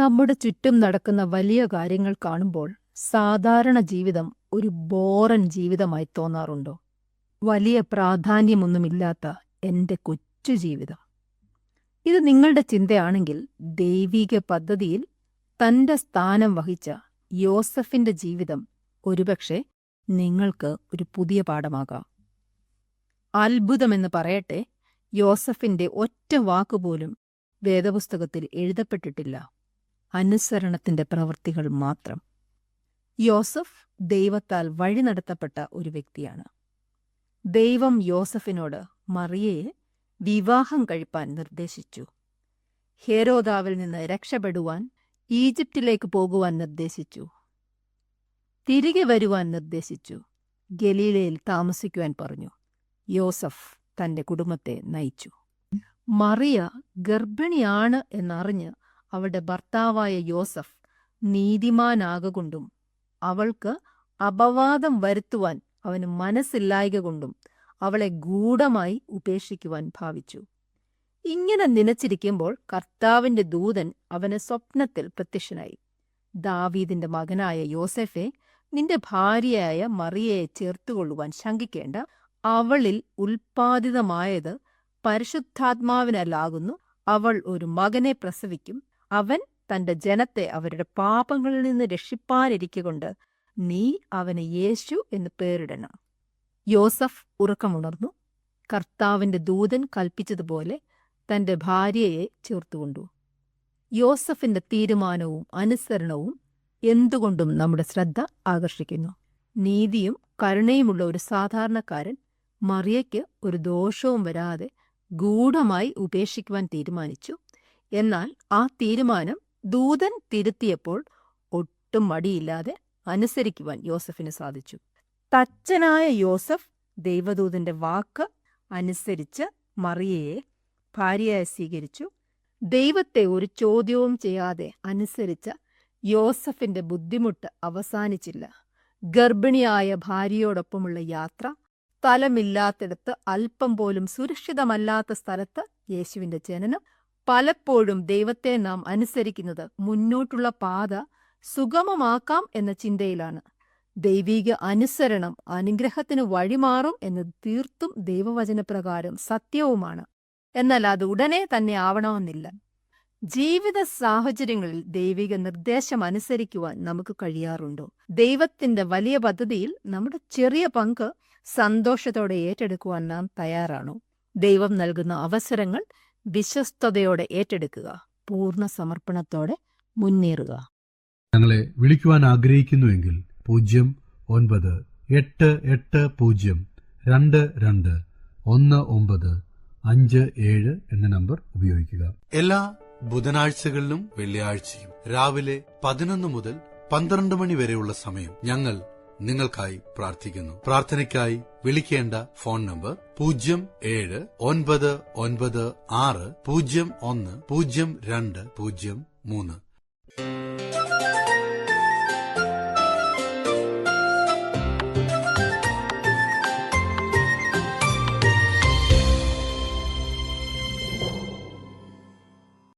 നമ്മുടെ ചുറ്റും നടക്കുന്ന വലിയ കാര്യങ്ങൾ കാണുമ്പോൾ സാധാരണ ജീവിതം ഒരു ബോറൻ ജീവിതമായി തോന്നാറുണ്ടോ? വലിയ പ്രാധാന്യമൊന്നുമില്ലാത്ത എൻ്റെ കൊച്ചു ജീവിതം. ഇത് നിങ്ങളുടെ ചിന്തയാണെങ്കിൽ ദൈവിക പദ്ധതിയിൽ തൻ്റെ സ്ഥാനം വഹിച്ച യോസഫിൻ്റെ ജീവിതം ഒരുപക്ഷെ നിങ്ങൾക്ക് ഒരു പുതിയ പാഠമാകാം. അത്ഭുതമെന്ന് പറയട്ടെ, യോസഫിൻ്റെ ഒറ്റ വാക്കുപോലും വേദപുസ്തകത്തിൽ എഴുതപ്പെട്ടിട്ടില്ല. അനുസരണത്തിന്റെ പ്രവൃത്തികൾ മാത്രം. യോസഫ് ദൈവത്താൽ വഴി നടത്തപ്പെട്ട ഒരു വ്യക്തിയാണ്. ദൈവം യോസഫിനോട് മറിയയെ വിവാഹം കഴിപ്പാൻ നിർദ്ദേശിച്ചു. ഹെരോദാവിൽ നിന്ന് രക്ഷപ്പെടുവാൻ ഈജിപ്തിലേക്ക് പോകുവാൻ നിർദ്ദേശിച്ചു. തിരികെ വരുവാൻ നിർദ്ദേശിച്ചു. ഗലീലയിൽ താമസിക്കുവാൻ പറഞ്ഞു. യോസഫ് തന്റെ കുടുംബത്തെ നയിച്ചു. മറിയ ഗർഭിണിയാണ് എന്നറിഞ്ഞ് അവളുടെ ഭർത്താവായ യോസഫ് നീതിമാനാകൊണ്ടും അവൾക്ക് അപവാദം വരുത്തുവാൻ അവന് മനസ്സില്ലായ്ക കൊണ്ടും അവളെ ഗൂഢമായി ഉപേക്ഷിക്കുവാൻ ഭാവിച്ചു. ഇങ്ങനെ നനച്ചിരിക്കുമ്പോൾ കർത്താവിന്റെ ദൂതൻ അവന് സ്വപ്നത്തിൽ പ്രത്യക്ഷനായി. ദാവീദിന്റെ മകനായ യോസഫെ, നിന്റെ ഭാര്യയായ മറിയയെ ചേർത്തുകൊള്ളുവാൻ ശങ്കിക്കേണ്ട. അവളിൽ ഉൽപ്പാദിതമായത് പരിശുദ്ധാത്മാവിനാലാകുന്നു. അവൾ ഒരു മകനെ പ്രസവിക്കും. അവൻ തന്റെ ജനത്തെ അവരുടെ പാപങ്ങളിൽ നിന്ന് രക്ഷിപ്പാനിരിക്കൊണ്ട് നീ അവന് യേശു എന്ന് പേരിടണം. യോസഫ് ഉറക്കമുണർന്നു. കർത്താവിന്റെ ദൂതൻ കൽപ്പിച്ചതുപോലെ തന്റെ ഭാര്യയെ ചേർത്തുകൊണ്ടു. യോസഫിന്റെ തീരുമാനവും അനുസരണവും എന്തുകൊണ്ടും നമ്മുടെ ശ്രദ്ധ ആകർഷിക്കുന്നു. നീതിയും കരുണയുമുള്ള ഒരു സാധാരണക്കാരൻ മറിയയ്ക്ക് ഒരു ദോഷവും വരാതെ ഗൂഢമായി ഉപേക്ഷിക്കുവാൻ തീരുമാനിച്ചു. എന്നാൽ ആ തീരുമാനം ദൂതൻ തിരുത്തിയപ്പോൾ ഒട്ടും മടിയില്ലാതെ അനുസരിക്കുവാൻ യോസഫിന് സാധിച്ചു. തച്ചനായ യോസഫ് ദൈവദൂതന്റെ വാക്ക് അനുസരിച്ച് മറിയയെ ഭാര്യയായി സ്വീകരിച്ചു. ദൈവത്തെ ഒരു ചോദ്യവും ചെയ്യാതെ അനുസരിച്ച യോസഫിന്റെ ബുദ്ധിമുട്ട് അവസാനിച്ചില്ല. ഗർഭിണിയായ ഭാര്യയോടൊപ്പമുള്ള യാത്ര, സ്ഥലമില്ലാത്തിടത്ത് അല്പം പോലും സുരക്ഷിതമല്ലാത്ത സ്ഥലത്ത് യേശുവിന്റെ ജനനം, പലപ്പോഴും ദൈവത്തെ നാം അനുസരിക്കുന്നത് മുന്നോട്ടുള്ള പാത സുഗമമാക്കാം എന്ന ചിന്തയിലാണ്. ദൈവിക അനുസരണം അനുഗ്രഹത്തിന് വഴിമാറും എന്നത് തീർത്തും ദൈവവചനപ്രകാരം സത്യവുമാണ്. എന്നാൽ അത് ഉടനെ തന്നെ ആവണമെന്നില്ല. ജീവിത സാഹചര്യങ്ങളിൽ ദൈവിക നിർദ്ദേശം അനുസരിക്കുവാൻ നമുക്ക് കഴിയാറുണ്ടോ? ദൈവത്തിന്റെ വലിയ പദ്ധതിയിൽ നമ്മുടെ ചെറിയ പങ്ക് സന്തോഷത്തോടെ ഏറ്റെടുക്കുവാൻ നാം തയ്യാറാണോ? ദൈവം നൽകുന്ന അവസരങ്ങൾ വിശ്വസ്തയോടെ ഏറ്റെടുക്കുക. പൂർണ്ണ സമർപ്പണത്തോടെ മുന്നേറുക. ഞങ്ങളെ വിളിക്കുവാൻ ആഗ്രഹിക്കുന്നുവെങ്കിൽ 0980221957 എന്ന നമ്പർ ഉപയോഗിക്കുക. എല്ലാ ബുധനാഴ്ചകളിലും വെള്ളിയാഴ്ചയും രാവിലെ 11 മുതൽ 12 മണി വരെയുള്ള സമയം ഞങ്ങൾ നിങ്ങൾക്കായി പ്രാർത്ഥിക്കുന്നു. പ്രാർത്ഥനയ്ക്കായി വിളിക്കേണ്ട ഫോൺ നമ്പർ 079960010203.